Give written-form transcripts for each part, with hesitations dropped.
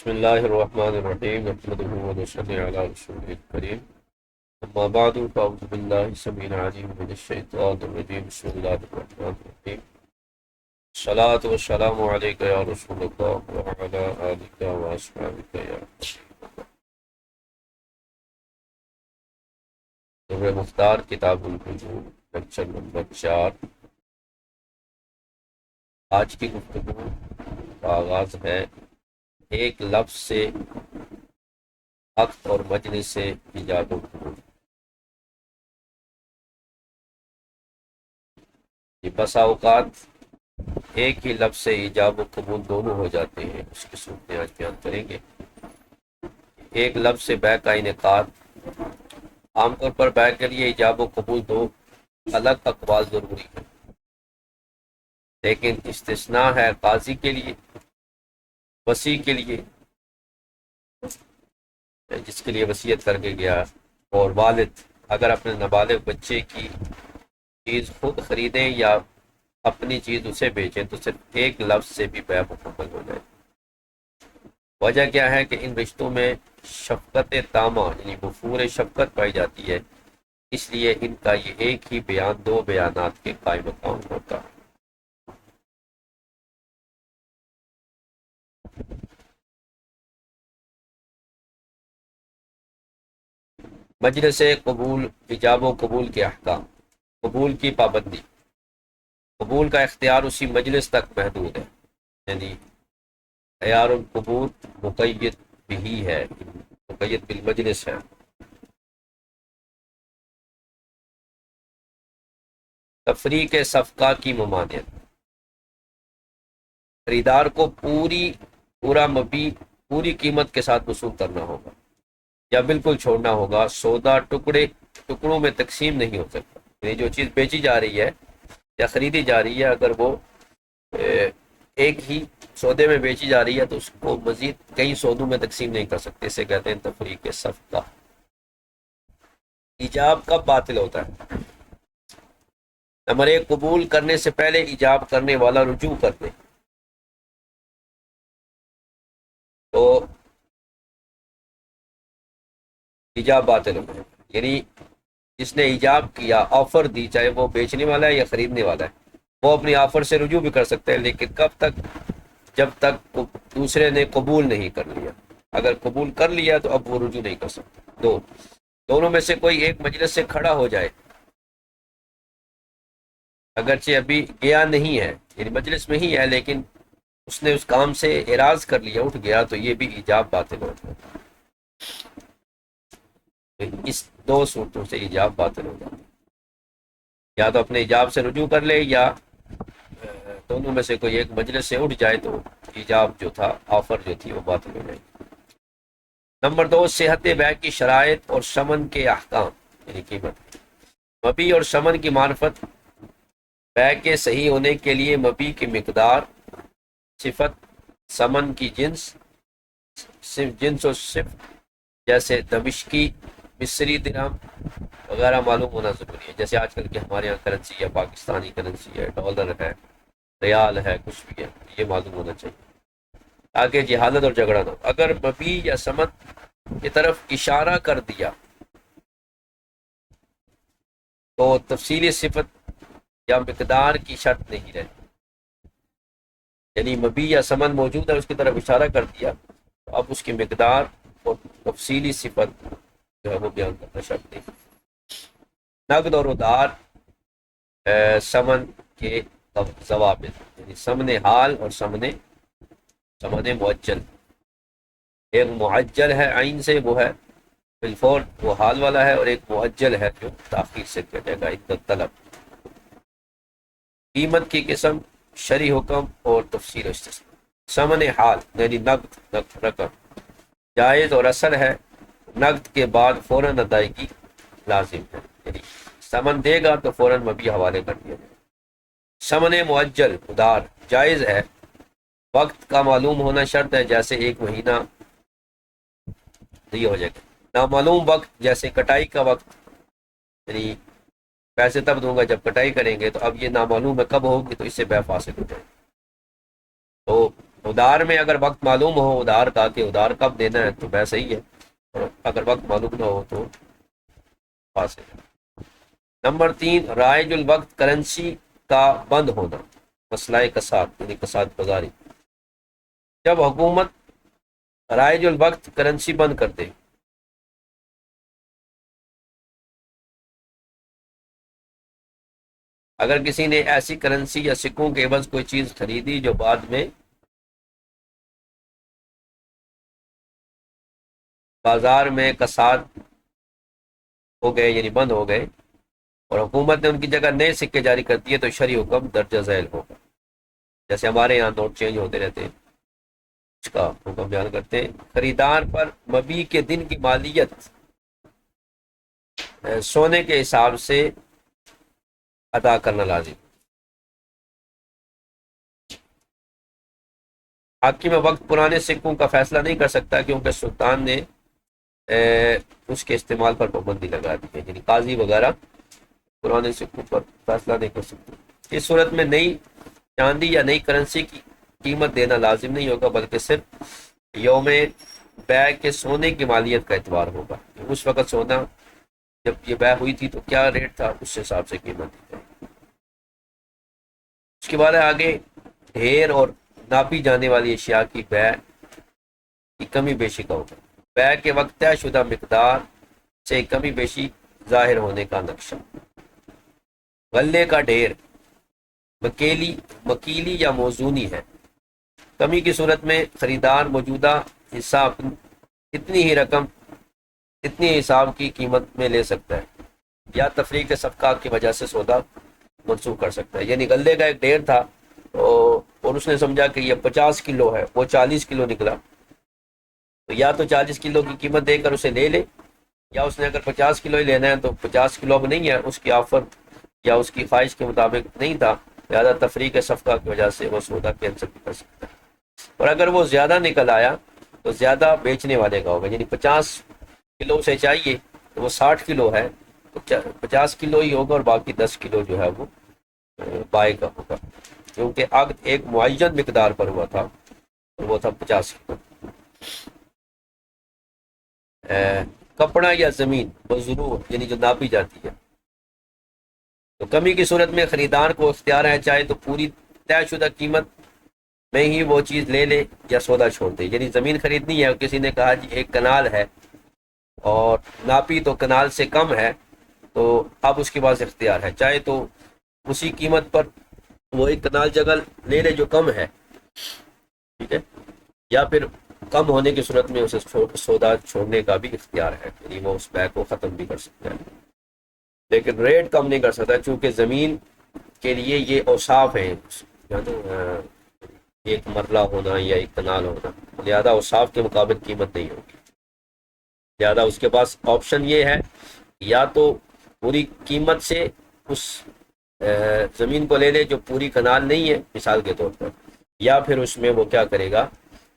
بسم الله الرحمن الرحيم نحمده ونصلي على رسوله الكريم أما بعد فأعوذ بالله السميع العليم من الشيطان الرجيم بسم الله الرحمن الرحيم الصلاة والسلام عليك يا رسول الله وعلى آلك وأصحابك يا در مختار کتاب الوضو لیکچر نمبر 4۔ آج کی گفتگو کا آغاز ہے ایک لفظ سے عقد اور مجلس سے ایجاب و قبول۔ یہ بسا اوقات ایک ہی لفظ سے ایجاب و قبول دونوں ہو جاتے ہیں، اس کی صورتیں آج بیان کریں گے۔ ایک لفظ سے بیع کا انعقاد، عام طور پر بیع کے لیے ایجاب و قبول دو الگ اقوال ضروری ہے، لیکن استثناء ہے قاضی کے لیے، وصی کے لیے جس کے لیے وصیت کر کے گیا، اور والد اگر اپنے نابالغ بچے کی چیز خود خریدیں یا اپنی چیز اسے بیچیں تو صرف ایک لفظ سے بھی بیع مکمل ہو جائے۔ وجہ کیا ہے کہ ان رشتوں میں شفقت تامہ یعنی وفور شفقت پائی جاتی ہے، اس لیے ان کا یہ ایک ہی بیان دو بیانات کے قائم مقام ہوتا ہے۔ مجلس قبول، ایجاب و قبول کے احکام۔ قبول کی پابندی، قبول کا اختیار اسی مجلس تک محدود ہے، یعنی خیار القبول مقید بھی ہے، مقید بالمجلس ہے۔ تفریق صفقہ کی ممانعت، خریدار کو پورا مبیع پوری قیمت کے ساتھ وصول کرنا ہوگا یا بالکل چھوڑنا ہوگا۔ سودا ٹکڑوں میں تقسیم نہیں ہو سکتا، یعنی جو چیز بیچی جا رہی ہے یا خریدی جا رہی ہے اگر وہ ایک ہی سودے میں بیچی جا رہی ہے تو اس کو مزید کئی سودوں میں تقسیم نہیں کر سکتے، اسے کہتے ہیں تفریق صفقہ۔ ایجاب کب باطل ہوتا ہے؟ نمبر 1، قبول کرنے سے پہلے ایجاب کرنے والا رجوع کر دے تو ایجاب باطل ہو گیا، یعنی جس نے ایجاب کیا، آفر دی، چاہے وہ بیچنے والا ہے یا خریدنے والا ہے، وہ اپنی آفر سے رجوع بھی کر سکتے ہیں، لیکن کب تک؟ جب تک دوسرے نے قبول نہیں کر لیا۔ اگر قبول کر لیا تو اب وہ رجوع نہیں کر سکتے۔ دونوں میں سے کوئی ایک مجلس سے کھڑا ہو جائے، اگرچہ ابھی گیا نہیں ہے، یعنی مجلس میں ہی ہے لیکن اس نے اس کام سے اعراض کر لیا، اٹھ گیا، تو یہ بھی ایجاب باطل ہوتا ہے۔ اس دو صورتوں سے ایجاب باطل ہو جاتا ہے، یا تو اپنے ایجاب سے رجوع کر لے یا دونوں میں سے کوئی ایک مجلس سے اٹھ جائے تو ایجاب جو تھا، آفر جو تھی، وہ باطل ہو جائے گی۔ نمبر 2، صحت بیع کی شرائط اور ثمن کے احکام، یعنی قیمت۔ مبیع اور ثمن کی معرفت، بیع کے صحیح ہونے کے لیے مبیع کی مقدار، صفت، ثمن کی جنس و صفت، جیسے دمشقی، مصری درہم وغیرہ معلوم ہونا ضروری ہے۔ جیسے آج کل کے ہمارے یہاں کرنسی ہے، پاکستانی کرنسی ہے، ڈالر ہے، ریال ہے، کچھ بھی ہے، یہ معلوم ہونا چاہیے تاکہ جہالت اور جھگڑا نہ ہو۔ اگر مبیع یا ثمن کی طرف اشارہ کر دیا تو تفصیلی صفت یا مقدار کی شرط نہیں رہتی، یعنی مبیع یا ثمن موجود ہے، اس کی طرف اشارہ کر دیا تو اب اس کی مقدار اور تفصیلی صفت جو ہے وہ بیان کرنا شرط نہیں۔ نقد اور ادھار ثمن کے ضوابط، یعنی ثمن حال اور ثمن معجل۔ ایک معجل ہے عین سے، وہ ہے بالفور، وہ حال والا ہے، اور ایک معجل ہے جو تاخیر سے کیا جائے گا، عدت طلب۔ قیمت کی قسم، شرعی حکم اور تفصیل و استثناء۔ ثمن حال یعنی نقد رقم جائز اور اصل ہے، نقد کے بعد فوراً ادائیگی لازم ہے، یعنی ثمن دے گا تو فوراً مبیع حوالے کر دیا جائے۔ ثمن معجل ادھار جائز ہے، وقت کا معلوم ہونا شرط ہے، جیسے 1 مہینہ یہ ہو جائے گا۔ نامعلوم وقت جیسے کٹائی کا وقت، یعنی پیسے تب دوں گا جب کٹائی کریں گے، تو اب یہ نامعلوم ہے کب ہوگی، تو اس سے بیع فاسد ہو جائے گی۔ تو ادھار میں اگر وقت معلوم ہو ادھار کا کہ ادھار کب دینا ہے تو ویسے ہی ہے، اور اگر وقت معلوم نہ ہو تو فاسد ہے۔ نمبر 3، رائج الوقت کرنسی کا بند ہونا، مسئلہ کساد یعنی کساد بازاری۔ جب حکومت رائج الوقت کرنسی بند کر دے، اگر کسی نے ایسی کرنسی یا سکوں کے عوض کوئی چیز خریدی جو بعد میں بازار میں کساد ہو گئے یعنی بند ہو گئے اور حکومت نے ان کی جگہ نئے سکے جاری کر دیے تو شرعی حکم درجہ ذیل ہوگا۔ جیسے ہمارے یہاں نوٹ چینج ہوتے رہتے ہیں، اس کا حکم بیان کرتے ہیں۔ خریدار پر مبیع کے دن کی مالیت سونے کے حساب سے ادا کرنا لازم۔ حاکم وقت پرانے سکوں کا فیصلہ نہیں کر سکتا کیونکہ سلطان نے اس کے استعمال پر پابندی لگا دی ہے، یعنی قاضی وغیرہ پرانے سکوں پر فیصلہ نہیں کر سکتے۔ اس صورت میں نئی چاندی یا نئی کرنسی کی قیمت دینا لازم نہیں ہوگا بلکہ صرف یوم بیع کے سونے کی مالیت کا اعتبار ہوگا۔ اس وقت سونا جب یہ بیع ہوئی تھی تو کیا ریٹ تھا، اس حساب سے قیمت دی جائے گی۔ اس کے بعد آگے ڈھیر اور ناپی جانے والی اشیاء کی بیع کی کمی بیشی کا ہوگا۔ بیع کے وقت طے شدہ مقدار سے کمی بیشی ظاہر ہونے کا نقشہ۔ غلے کا ڈھیر مکیلی یا موزونی ہے۔ کمی کی صورت میں خریدار موجودہ حصہ اتنی ہی رقم اتنی حساب کی قیمت میں لے سکتا ہے یا تفریق صفقہ کی وجہ سے سودا منسوخ کر سکتا ہے۔ یعنی غلے کا ایک ڈھیر تھا اور اس نے سمجھا کہ یہ 50 کلو ہے، وہ 40 کلو نکلا، تو یا تو 40 کلو کی قیمت دے کر اسے لے لے، یا اس نے اگر 50 کلو ہی لینا ہے تو 50 کلو اب نہیں ہے، اس کی آفر یا اس کی خواہش کے مطابق نہیں تھا، لہٰذا تفریق صفقہ کی وجہ سے وہ سودا کینسل کر سکتا ہے۔ اور اگر وہ زیادہ نکل آیا تو زیادہ بیچنے والے کا ہوگا، یعنی 50 کلو سے چاہیے تو وہ 60 کلو ہے تو 50 کلو ہی ہوگا اور باقی 10 کلو جو ہے وہ بائے کا ہوگا، کیونکہ عقد ایک معین مقدار پر ہوا تھا اور وہ تھا 50 کلو۔ کپڑا یا زمین مزروع یعنی جو ناپی جاتی ہے، تو کمی کی صورت میں خریدار کو اختیار ہے چاہے تو پوری طے شدہ قیمت میں ہی وہ چیز لے لے یا سودا چھوڑ دے۔ یعنی زمین خریدنی ہے، کسی نے کہا جی 1 کنال ہے اور ناپی تو کنال سے کم ہے، تو اب اس کے پاس اختیار ہے، چاہے تو اسی قیمت پر وہ 1 کنال جگہ لے لے جو کم ہے، ٹھیک ہے، یا پھر کم ہونے کی صورت میں اسے سودا چھوڑنے کا بھی اختیار ہے، یعنی وہ اس بیع کو ختم بھی کر سکتا ہے، لیکن ریٹ کم نہیں کر سکتا چونکہ زمین کے لیے یہ اوصاف ہیں، ایک مرلہ ہونا یا 1 کنال ہونا، لہذا اوصاف کے مطابق قیمت نہیں ہوگی، لہذا اس کے پاس آپشن یہ ہے یا تو پوری قیمت سے اس زمین کو لے لے جو پوری کنال نہیں ہے مثال کے طور پر، یا پھر اس میں وہ کیا کرے گا،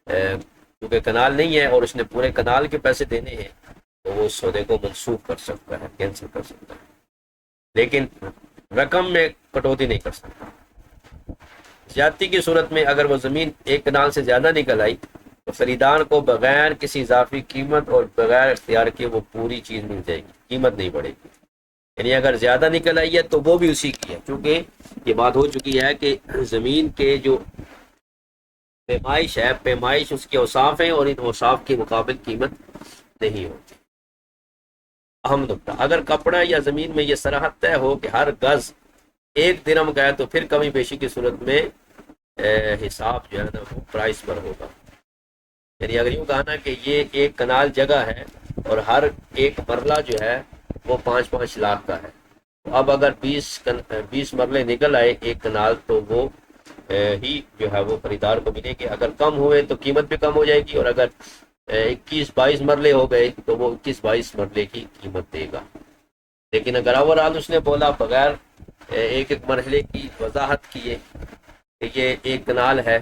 کیونکہ کنال نہیں ہے اور اس نے پورے کنال کے پیسے دینے ہیں تو وہ سودے کو منسوخ کر سکتا ہے، کینسل کر سکتا ہے، لیکن رقم میں کٹوتی نہیں کر سکتا۔ زیادتی کی صورت میں اگر وہ زمین 1 کنال سے زیادہ نکل آئی تو خریدار کو بغیر کسی اضافی قیمت اور بغیر اختیار کے وہ پوری چیز مل جائے گی، قیمت نہیں بڑھے گی، یعنی اگر زیادہ نکل آئی ہے تو وہ بھی اسی کی ہے، کیونکہ یہ بات ہو چکی ہے کہ زمین کے جو پیمائش ہے، پیمائش اس کے اوصاف ہیں اور ان اوصاف کے مقابل قیمت نہیں ہوتی۔ اہم نکتہ، اگر کپڑا یا زمین میں یہ صراحت طے ہو کہ ہر گز 1 درہم کا ہے تو پھر کمی بیشی کی صورت میں حساب جو ہے نا وہ پرائس پر ہوگا، یعنی اگر یوں کہا نا کہ یہ 1 کنال جگہ ہے اور ہر ایک مرلہ جو ہے وہ 5-5 لاکھ کا ہے، اب اگر 20 مرلے نکل آئے 1 کنال تو وہ ہی جو ہے وہ خریدار کو ملے گی، اگر کم ہوئے تو قیمت بھی کم ہو جائے گی، اور اگر 21-22 مرلے ہو گئے تو وہ 21-22 مرلے کی قیمت دے گا۔ لیکن اگر اوورآل اس نے بولا بغیر ایک مرحلے کی وضاحت کیے کہ یہ 1 کنال ہے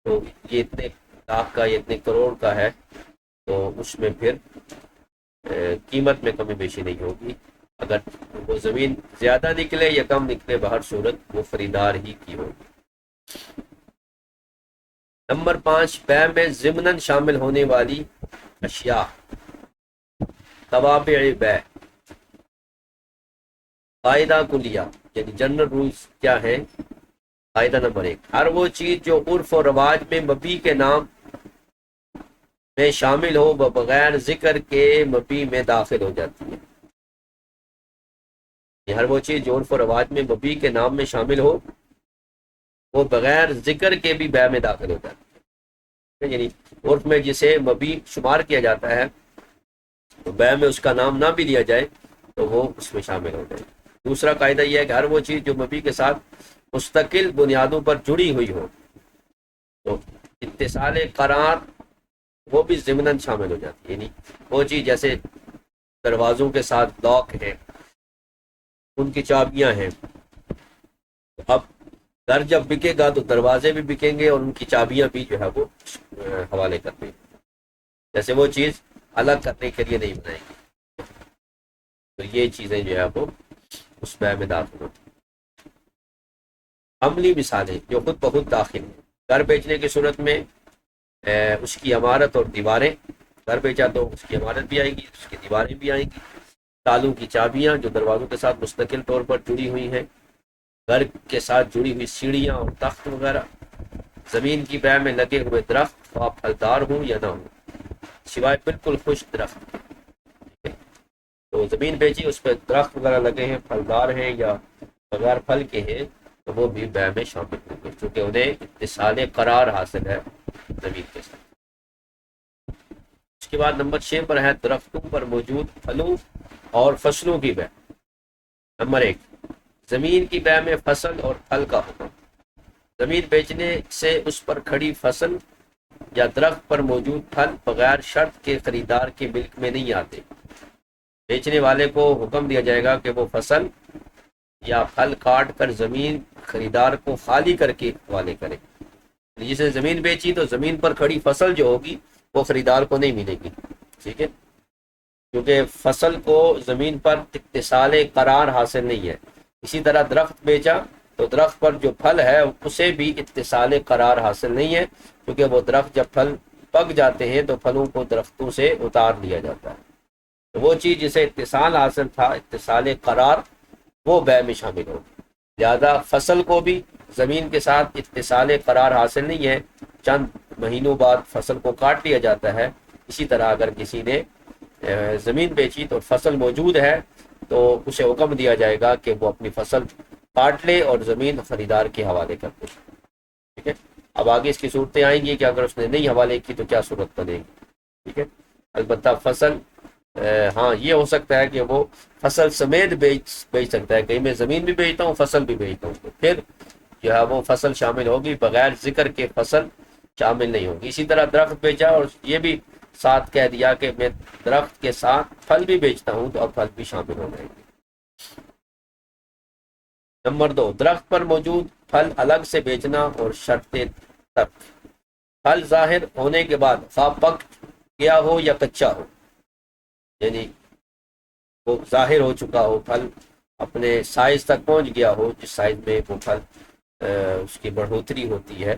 تو یہ اتنے لاکھ کا، یہ اتنے کروڑ کا ہے، تو اس میں پھر قیمت میں کمی بیشی نہیں ہوگی، اگر وہ زمین زیادہ نکلے یا کم نکلے بہر صورت وہ خریدار ہی کی ہوگی۔ نمبر 5، بیع میں ضمناً شامل ہونے والی اشیاء، توابع بیع۔ قاعدہ کلیہ یعنی جنرل رولز کیا ہے؟ قاعدہ نمبر 1، ہر وہ چیز جو عرف و رواج میں مبی کے نام میں شامل ہو وہ بغیر ذکر کے مبی میں داخل ہو جاتی ہے۔ ہر وہ چیز جو عرف و رواج میں مبی کے نام میں شامل ہو وہ بغیر ذکر کے بھی بیع میں داخل ہو جاتی ہے، یعنی عرف میں جسے مبی شمار کیا جاتا ہے تو بیع میں اس کا نام نہ بھی لیا جائے تو وہ اس میں شامل ہو جائے۔ دوسرا قاعدہ یہ ہے کہ ہر وہ چیز جو مبی کے ساتھ مستقل بنیادوں پر جڑی ہوئی ہو تو اتصال قرار وہ بھی ضمناً شامل ہو جاتی ہے، یعنی وہ چیز جیسے دروازوں کے ساتھ لاک ہے، ان کی چابیاں ہیں، اب گھر جب بکے گا تو دروازے بھی بکیں گے اور ان کی چابیاں بھی جو ہے وہ حوالے کر دیں گے، جیسے وہ چیز الگ کرنے کے لیے نہیں بنائیں گے، تو یہ چیزیں جو ہے وہ اس بیع میں داخل ہوتی ہیں۔ عملی مثالیں جو خود بخود داخل ہیں، گھر بیچنے کی صورت میں اس کی عمارت اور دیواریں، گھر بیچا تو اس کی عمارت بھی آئے گی، اس کی دیواریں بھی آئیں گی، تالوں کی چابیاں جو دروازوں کے ساتھ مستقل طور پر جڑی ہوئی ہیں، گھر کے ساتھ جڑی ہوئی سیڑھیاں اور تخت وغیرہ، زمین کی بیع میں لگے ہوئے درخت خواہ پھلدار ہوں یا نہ ہوں سوائے بالکل خشک درخت، تو زمین بیچی اس پہ درخت وغیرہ لگے ہیں، پھلدار ہیں یا بغیر پھل کے ہیں تو وہ بھی بیع میں شامل ہوں گے کیونکہ انہیں اتصال قرار حاصل ہے زمین کے ساتھ۔ اس کے بعد نمبر 6 پر ہے درختوں پر موجود پھلوں اور فصلوں کی بیع۔ نمبر 1، زمین کی بیع میں فصل اور پھل کا حکم۔ زمین بیچنے سے اس پر کھڑی فصل یا درخت پر موجود پھل بغیر شرط کے خریدار کے ملک میں نہیں آتے، بیچنے والے کو حکم دیا جائے گا کہ وہ فصل یا پھل کاٹ کر زمین خریدار کو خالی کر کے حوالے کرے۔ جسے زمین بیچی تو زمین پر کھڑی فصل جو ہوگی وہ خریدار کو نہیں ملے گی، ٹھیک ہے، کیونکہ فصل کو زمین پر اتصال قرار حاصل نہیں ہے۔ اسی طرح درخت بیچا تو درخت پر جو پھل ہے اسے بھی اتصال قرار حاصل نہیں ہے، کیونکہ وہ درخت جب پھل پک جاتے ہیں تو پھلوں کو درختوں سے اتار لیا جاتا ہے، تو وہ چیز جسے اتصال حاصل تھا، اتصال قرار، وہ بیع میں شامل ہو، لہذا فصل کو بھی زمین کے ساتھ اتصال قرار حاصل نہیں ہے، چند مہینوں بعد فصل کو کاٹ لیا جاتا ہے۔ اسی طرح اگر کسی نے زمین بیچی تو فصل موجود ہے تو اسے حکم دیا جائے گا کہ وہ اپنی فصل کاٹ لے اور زمین خریدار کے حوالے کر دے، ٹھیک ہے۔ اب آگے اس کی صورتیں آئیں گی کہ اگر اس نے نہیں حوالے کی تو کیا صورت بنے گی، ٹھیک ہے۔ البتہ فصل ہاں یہ ہو سکتا ہے کہ وہ فصل سمیت بیچ سکتا ہے، کہیں میں زمین بھی بیچتا ہوں فصل بھی بیچتا ہوں، تو پھر جو ہے وہ فصل شامل ہوگی، بغیر ذکر کے فصل شامل نہیں ہوگی۔ اسی طرح درخت بیچا اور یہ بھی ساتھ کہہ دیا کہ میں درخت کے ساتھ پھل بھی بیچتا ہوں تو اب پھل بھی شامل ہو جائیں گے۔ نمبر 2، درخت پر موجود پھل الگ سے بیچنا اور شرط ترک۔ پھل ظاہر ہونے کے بعد خواہ پک گیا ہو یا کچا ہو، یعنی وہ ظاہر ہو چکا ہو، پھل اپنے سائز تک پہنچ گیا ہو جس سائز میں وہ پھل اس کی بڑھوتری ہوتی ہے،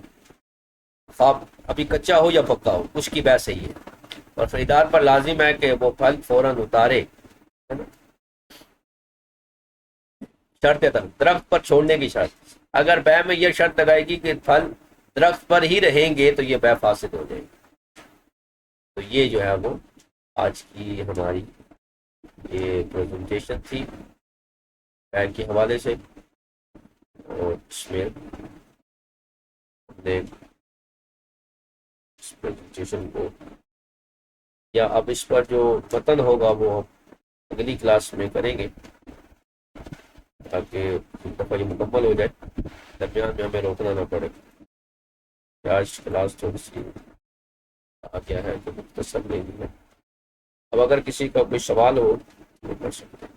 خواہ ابھی کچا ہو یا پکا ہو، اس کی بیع صحیح ہے، اور خریدار پر لازم ہے کہ وہ پھل فوراً اتارے، ہے نا۔ شرط ترک، درخت پر چھوڑنے کی شرط، اگر بیع میں یہ شرط لگائے گی کہ پھل درخت پر ہی رہیں گے تو یہ بیع فاسد ہو جائے گی۔ تو یہ جو ہے وہ آج کی ہماری یہ پریزنٹیشن تھی بیع کے حوالے سے، اور اس میں ہم نے اس پریزنٹیشن کو یا اب اس پر جو متن ہوگا وہ اگلی کلاس میں کریں گے تاکہ دفعہ یہ مکمل ہو جائے، درمیان میں ہمیں روکنا نہ پڑے۔ آج کلاس تھوڑی سی آ گیا ہے تو مختصر نہیں ہے، اب اگر کسی کا کوئی سوال ہو تو کر سکتے ہیں۔